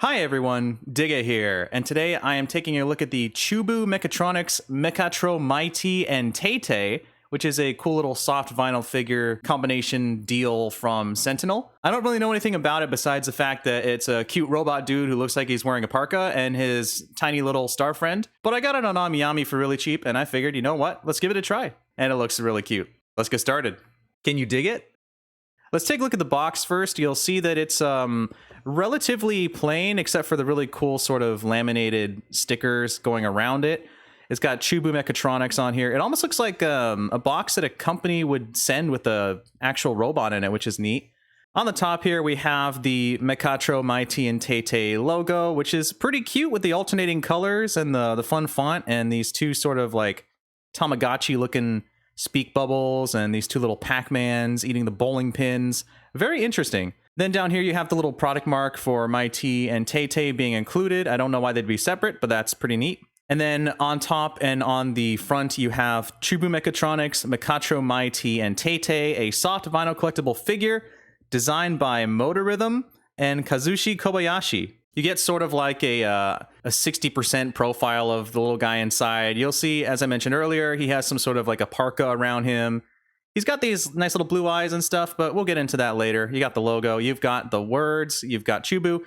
Hi everyone, Digga here, and today I am taking a look at the CHUBU Mechatronics Mechatro MyTee and TeiTei, which is a cool little soft vinyl figure combination deal from Sentinel. I don't really know anything about it besides the fact that it's a cute robot dude who looks like he's wearing a parka and his tiny little star friend. But I got it on Amiyami for really cheap, and I figured, you know what, let's give it a try. And it looks really cute. Let's get started. Can you dig it? Let's take a look at the box first. You'll see that it's relatively plain, except for the really cool sort of laminated stickers going around it. It's got CHUBU Mechatronics on here. It almost looks like a box that a company would send with the actual robot in it, which is neat. On the top here, we have the Mechatro MyTee and TeiTei logo, which is pretty cute with the alternating colors and the fun font and these two sort of like Tamagotchi-looking speak bubbles and these two little Pac-Mans eating the bowling pins. Very interesting. Then down here you have the little product mark for MyTee and TeiTei being included. I don't know why they'd be separate, but that's pretty neat. And then on top and on the front you have CHUBU Mechatronics, Mechatro MyTee and TeiTei, a soft vinyl collectible figure designed by MODERHYTHM and Kazushi Kobayashi. You get sort of like a 60% profile of the little guy inside. You'll see, as I mentioned earlier, he has some sort of like a parka around him. He's got these nice little blue eyes and stuff, but we'll get into that later. You got the logo, you've got the words, you've got CHUBU.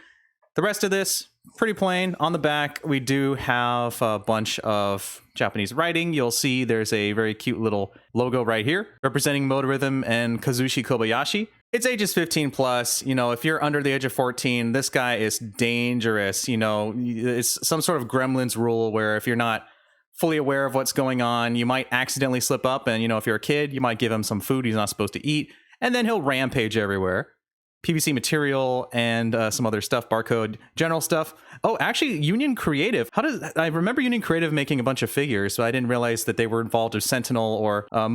The rest of this, pretty plain. On the back, we do have a bunch of Japanese writing. You'll see there's a very cute little logo right here representing MODERHYTHM and Kazushi Kobayashi. It's ages 15 plus. You know, if you're under the age of 14, this guy is dangerous. You know, it's some sort of Gremlins rule where if you're not fully aware of what's going on, you might accidentally slip up. And, you know, if you're a kid, you might give him some food he's not supposed to eat. And then he'll rampage everywhere. PVC material and some other stuff, barcode, general stuff. Oh, actually, Union Creative. I remember Union Creative making a bunch of figures, so I didn't realize that they were involved with Sentinel or I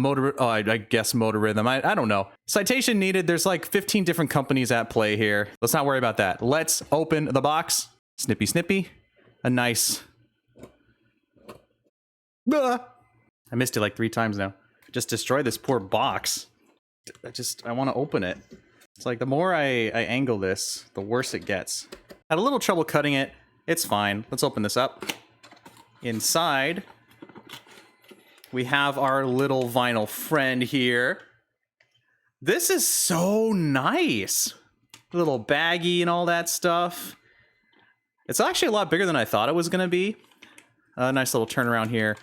guess MODERHYTHM. I don't know. Citation needed. There's like 15 different companies at play here. Let's not worry about that. Let's open the box. Snippy, snippy. A nice. I missed it like 3 times now. Just destroy this poor box. I want to open it. It's like the more I angle this, the worse it gets. Had a little trouble cutting it. It's fine. Let's open this up. Inside, we have our little vinyl friend here. This is so nice. A little baggy and all that stuff. It's actually a lot bigger than I thought it was going to be. A nice little turnaround here.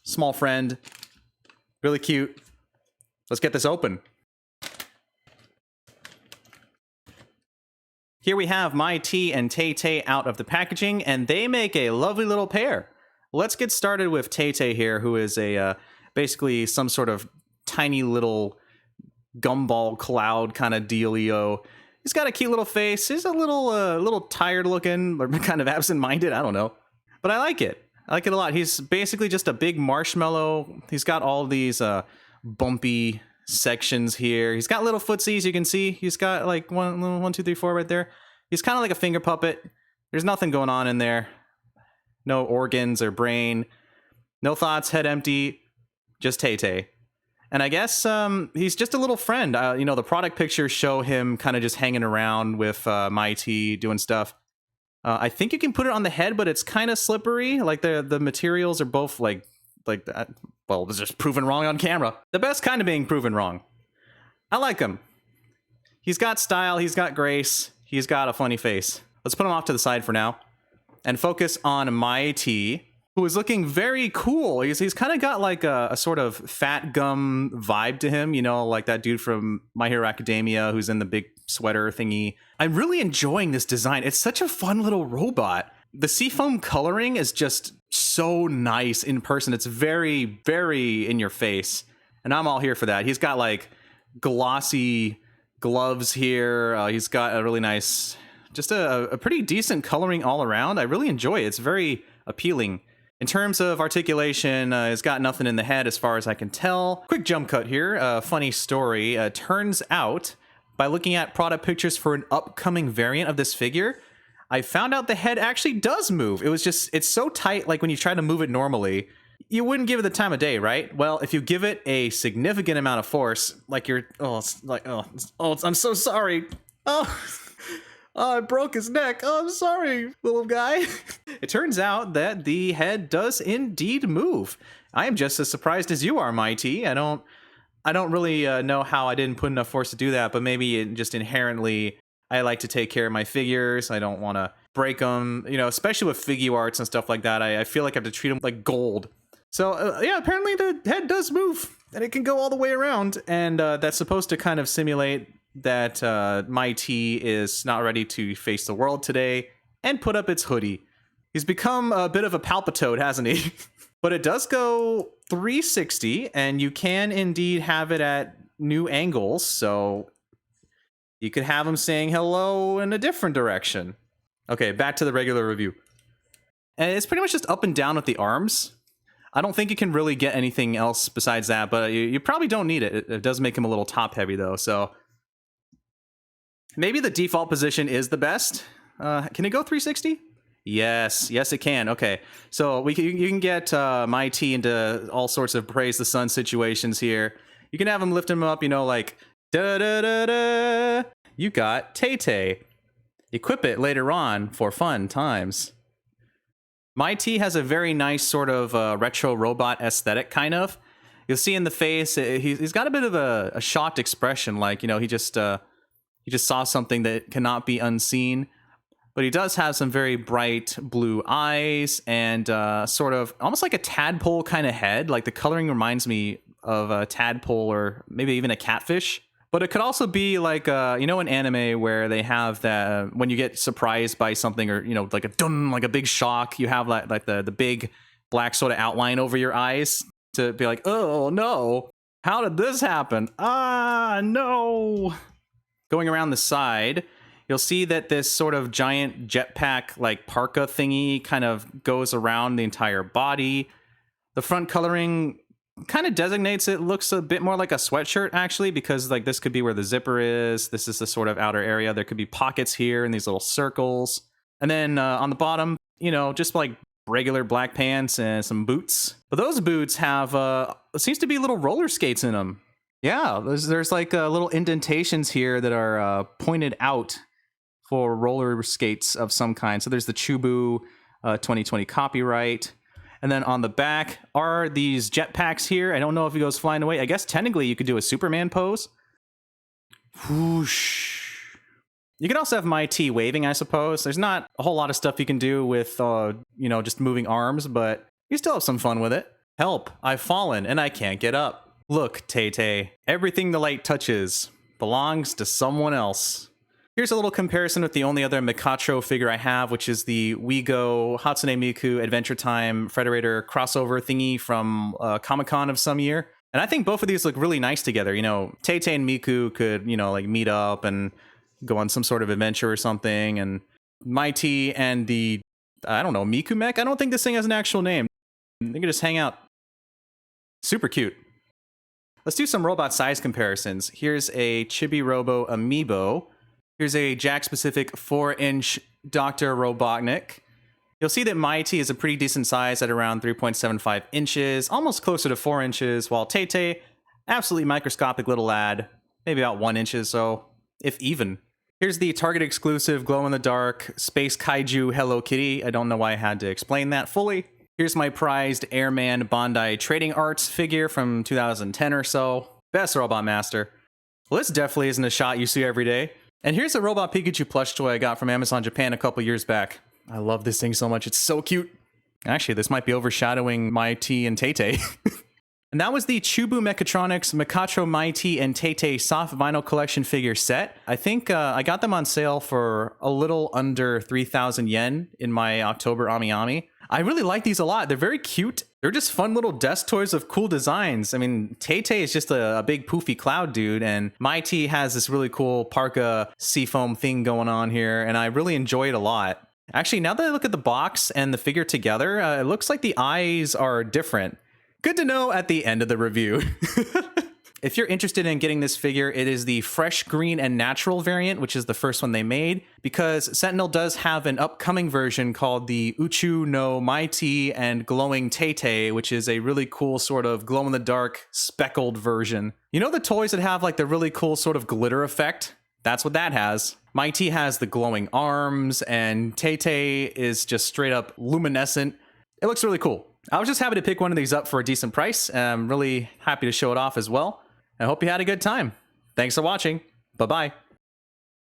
Small friend. Really cute. Let's get this open. Here we have MyTee and TeiTei out of the packaging, and they make a lovely little pair. Let's get started with TeiTei here, who is a basically some sort of tiny little gumball cloud kind of dealio. He's got a cute little face. He's a little tired looking, or kind of absent-minded. I don't know, but I like it. I like it a lot. He's basically just a big marshmallow. He's got all these bumpy sections here. He's got little footsies, you can see. He's got like 1, 2, 3, 4 right there. He's kind of like a finger puppet. There's nothing going on in there. No organs or brain. No thoughts, head empty. Just TeiTei. And I guess he's just a little friend. You know, the product pictures show him kind of just hanging around with MyTee doing stuff. I think you can put it on the head, but it's kind of slippery. Like the materials are both like that. Well, it's just proven wrong on camera. The best kind of being proven wrong. I like him. He's got style. He's got grace. He's got a funny face. Let's put him off to the side for now and focus on MyTee, who is looking very cool. He's kind of got like a sort of fat gum vibe to him, you know, like that dude from My Hero Academia who's in the big sweater thingy. I'm really enjoying this design. It's such a fun little robot. The seafoam coloring is just so nice in person. It's very, very in your face. And I'm all here for that. He's got like glossy gloves here. He's got a really nice, just a pretty decent coloring all around. I really enjoy it. It's very appealing. In terms of articulation, it's got nothing in the head as far as I can tell. Quick jump cut here. Funny story. Turns out, by looking at product pictures for an upcoming variant of this figure, I found out the head actually does move. It's so tight, like when you try to move it normally, you wouldn't give it the time of day, right? Well, if you give it a significant amount of force, like I'm so sorry. Oh, Oh, I broke his neck. Oh, I'm sorry, little guy. It turns out that the head does indeed move. I am just as surprised as you are, MyTee. I don't really know how I didn't put enough force to do that, but maybe just inherently, I like to take care of my figures. I don't want to break them, you know, especially with figure arts and stuff like that. I feel like I have to treat them like gold. So yeah, apparently the head does move, and it can go all the way around, and that's supposed to kind of simulate that MyTee is not ready to face the world today and put up its hoodie. He's become a bit of a palpitoad, hasn't he? But it does go 360, and you can indeed have it at new angles, so you could have him saying hello in a different direction. Okay, back to the regular review. And it's pretty much just up and down with the arms. I don't think you can really get anything else besides that, but you probably don't need it. It does make him a little top heavy, though, so maybe the default position is the best. Can it go 360? Yes, it can. Okay, so you can get MyTee into all sorts of praise the sun situations here. You can have him lift him up, you know, like da da da da. You got TeiTei. Equip it later on for fun times. MyTee has a very nice sort of retro robot aesthetic, kind of. You'll see in the face, he's got a bit of a shocked expression, like, you know, he just saw something that cannot be unseen. But he does have some very bright blue eyes and sort of almost like a tadpole kind of head. Like the coloring reminds me of a tadpole or maybe even a catfish. But it could also be like, you know, an anime where they have that when you get surprised by something or, you know, like a dun, like a big shock, you have like the big black sort of outline over your eyes to be like, oh, no, how did this happen? Ah, no. Going around the side, you'll see that this sort of giant jetpack like parka thingy kind of goes around the entire body. The front coloring kind of designates it looks a bit more like a sweatshirt, actually, because like this could be where the zipper is. This is the sort of outer area. There could be pockets here and these little circles. And then on the bottom, you know, just like regular black pants and some boots. But those boots have, seems to be little roller skates in them. Yeah, there's like little indentations here that are pointed out for roller skates of some kind. So there's the CHUBU 2020 copyright. And then on the back are these jetpacks here. I don't know if he goes flying away. I guess technically you could do a Superman pose. Whoosh. You can also have MyTee waving, I suppose. There's not a whole lot of stuff you can do with, you know, just moving arms, but you still have some fun with it. Help, I've fallen and I can't get up. Look, TeiTei, everything the light touches belongs to someone else. Here's a little comparison with the only other Mechatro figure I have, which is the WeGo Hatsune Miku Adventure Time Frederator crossover thingy from Comic-Con of some year. And I think both of these look really nice together. You know, TeiTei and Miku could, you know, like meet up and go on some sort of adventure or something. And MyTee and the, I don't know, Miku Mech? I don't think this thing has an actual name. They can just hang out. Super cute. Let's do some robot size comparisons. Here's a Chibi Robo Amiibo. Here's a Jack-specific 4-inch Dr. Robotnik. You'll see that MyTee is a pretty decent size at around 3.75 inches, almost closer to 4 inches, while TeiTei, absolutely microscopic little lad, maybe about 1 inch or so, if even. Here's the Target exclusive glow-in-the-dark Space Kaiju Hello Kitty. I don't know why I had to explain that fully. Here's my prized Airman Bandai Trading Arts figure from 2010 or so. Best Robot Master. Well, this definitely isn't a shot you see every day. And here's a Robot Pikachu plush toy I got from Amazon Japan a couple years back. I love this thing so much. It's so cute. Actually, this might be overshadowing MyTee and TeiTei. And that was the CHUBU Mechatronics Mechatro MyTee and TeiTei soft vinyl collection figure set. I think I got them on sale for a little under 3,000 yen in my October Ami Ami. I really like these a lot. They're very cute. They're just fun little desk toys with cool designs. I mean, TeiTei is just a big poofy cloud dude, and MyTee has this really cool parka seafoam thing going on here, and I really enjoy it a lot. Actually, now that I look at the box and the figure together, it looks like the eyes are different. Good to know at the end of the review. If you're interested in getting this figure, it is the fresh green and natural variant, which is the first one they made, because Sentinel does have an upcoming version called the Uchuu no MyTee and Glowing TeiTei, which is a really cool sort of glow-in-the-dark speckled version. You know the toys that have like the really cool sort of glitter effect? That's what that has. MyTee has the glowing arms, and TeiTei is just straight up luminescent. It looks really cool. I was just happy to pick one of these up for a decent price, and I'm really happy to show it off as well. I hope you had a good time. Thanks for watching. Bye-bye.